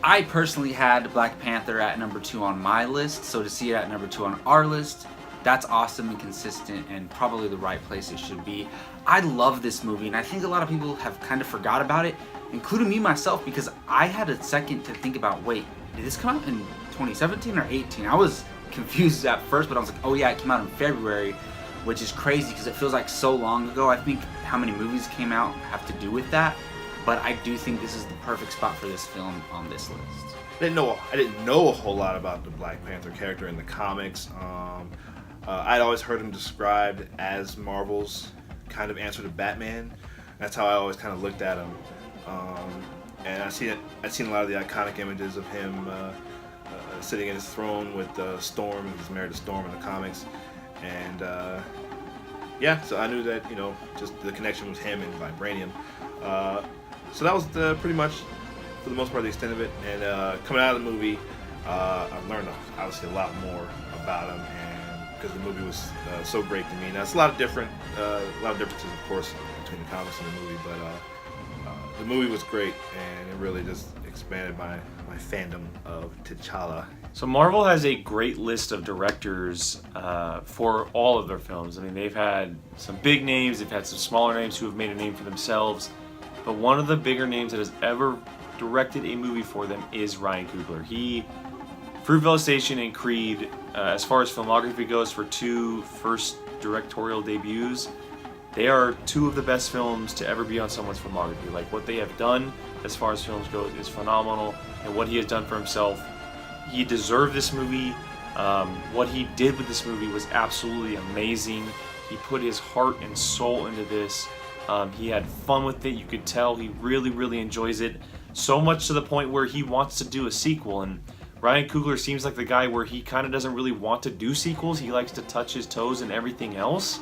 I personally had Black Panther at number 2 on my list, so to see it at number 2 on our list, that's awesome and consistent and probably the right place it should be. I love this movie, and I think a lot of people have kind of forgot about it, including me myself, because I had a second to think about, wait, did this come out in 2017 or 18? I was confused at first, but I was like, oh yeah, it came out in February, which is crazy because it feels like so long ago. I think how many movies came out have to do with that, but I do think this is the perfect spot for this film on this list. I didn't know a whole lot about the Black Panther character in the comics. I'd always heard him described as Marvel's kind of answer to Batman. That's how I always kind of looked at him. And I've seen a lot of the iconic images of him sitting in his throne with Storm. He's married to Storm in the comics, and yeah, so I knew that, just the connection with him and Vibranium. So that was pretty much, for the most part, the extent of it. And coming out of the movie, I've learned obviously a lot more about him, and because the movie was so great to me. Now it's a lot of differences, of course, between the comics and the movie, but the movie was great, and it really just expanded my fandom of T'Challa. So Marvel has a great list of directors for all of their films. I mean, they've had some big names, they've had some smaller names who have made a name for themselves, but one of the bigger names that has ever directed a movie for them is Ryan Coogler. He, Fruitvale Station and Creed, as far as filmography goes, for two first directorial debuts, they are two of the best films to ever be on someone's filmography. Like, what they have done as far as films goes is phenomenal, and what he has done for himself, he deserved this movie. What he did with this movie was absolutely amazing. He put his heart and soul into this. He had fun with it. You could tell he really, really enjoys it. So much to the point where he wants to do a sequel. And Ryan Coogler seems like the guy where he kind of doesn't really want to do sequels. He likes to touch his toes in everything else.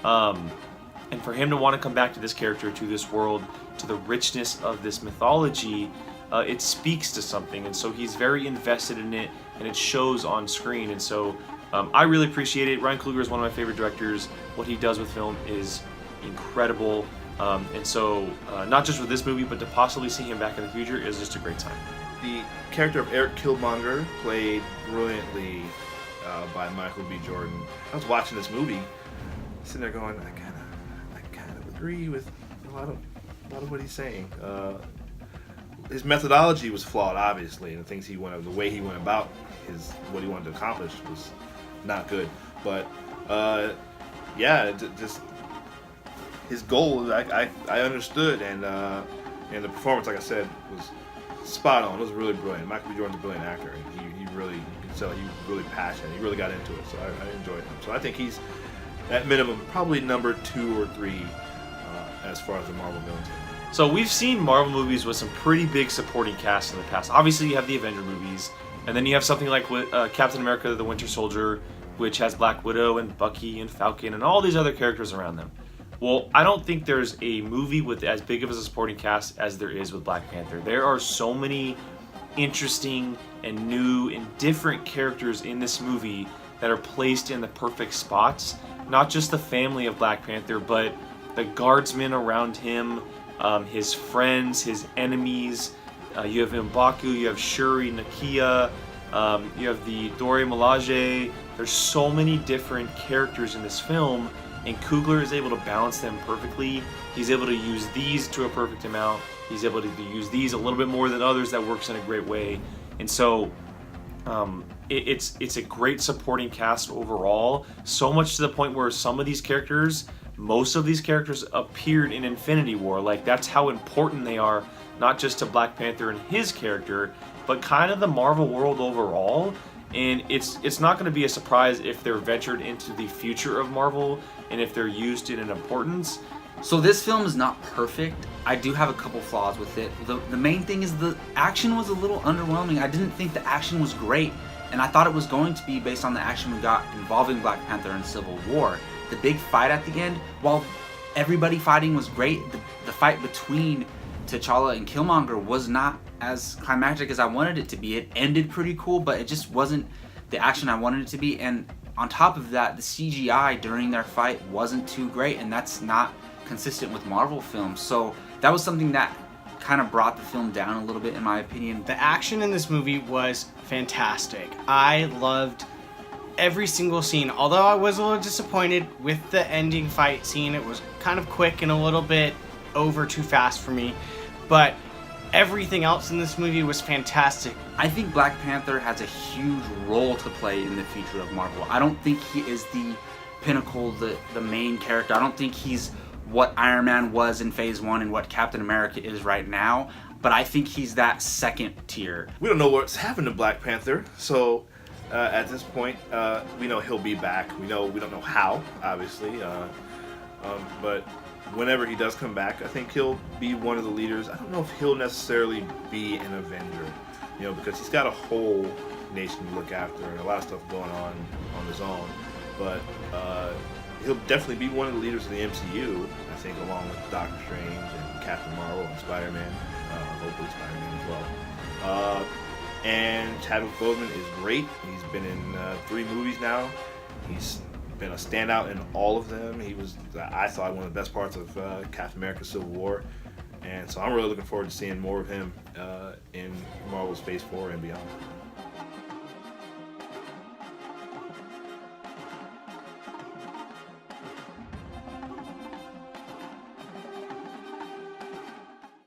And for him to want to come back to this character, to this world, to the richness of this mythology, it speaks to something. And so he's very invested in it, and it shows on screen. And so I really appreciate it. Ryan Coogler is one of my favorite directors. What he does with film is incredible. And so not just with this movie, but to possibly see him back in the future is just a great time. The character of Eric Killmonger, played brilliantly by Michael B. Jordan. I was watching this movie, sitting there going, I kind of agree with a lot of what he's saying. His methodology was flawed, obviously, and the way he went about what he wanted to accomplish was not good. But just his goal, I understood, and the performance, like I said, was spot on. It was really brilliant. Michael B. Jordan's a brilliant actor, and he really, you can tell he was really passionate. He really got into it, so I enjoyed him. So I think he's, at minimum, probably number 2 or 3 as far as the Marvel villains. So we've seen Marvel movies with some pretty big supporting casts in the past. Obviously, you have the Avenger movies, and then you have something like Captain America: The Winter Soldier, which has Black Widow and Bucky and Falcon and all these other characters around them. Well, I don't think there's a movie with as big of a supporting cast as there is with Black Panther. There are so many interesting and new and different characters in this movie that are placed in the perfect spots. Not just the family of Black Panther, but the guardsmen around him, his friends, his enemies. You have M'Baku, you have Shuri, Nakia, you have the Dora Milaje. There's so many different characters in this film, and Coogler is able to balance them perfectly. He's able to use these to a perfect amount. He's able to use these a little bit more than others. That works in a great way. And so it's a great supporting cast overall. So much to the point where most of these characters appeared in Infinity War. Like, that's how important they are, not just to Black Panther and his character, but kind of the Marvel world overall. And it's not going to be a surprise if they're ventured into the future of Marvel and if they're used in an importance. So this film is not perfect. I do have a couple flaws with it. The main thing is the action was a little underwhelming. I didn't think the action was great, and I thought it was going to be based on the action we got involving Black Panther and Civil War. The big fight at the end, while everybody fighting was great, the fight between T'Challa and Killmonger was not as climactic as I wanted it to be. It ended pretty cool, but it just wasn't the action I wanted it to be. And on top of that, the CGI during their fight wasn't too great, and that's not consistent with Marvel films. So that was something that kind of brought the film down a little bit, in my opinion. The action in this movie was fantastic. I loved every single scene, although I was a little disappointed with the ending fight scene. It was kind of quick and a little bit over too fast for me, but everything else in this movie was fantastic. I think Black Panther has a huge role to play in the future of Marvel. I don't think he is the pinnacle, the main character. I don't think he's what Iron Man was in Phase 1 and what Captain America is right now, but I think he's that second tier. We don't know what's happened to Black Panther, so at this point, we know he'll be back. We don't know how, obviously, but whenever he does come back, I think he'll be one of the leaders. I don't know if he'll necessarily be an Avenger, because he's got a whole nation to look after and a lot of stuff going on his own. But he'll definitely be one of the leaders of the MCU, I think, along with Doctor Strange and Captain Marvel and Spider-Man, hopefully Spider-Man as well. And Chadwick Boseman is great. He's been in 3 movies now. He's been a standout in all of them. He was, I thought, one of the best parts of Captain America: Civil War, and so I'm really looking forward to seeing more of him in Marvel's Phase 4 and beyond.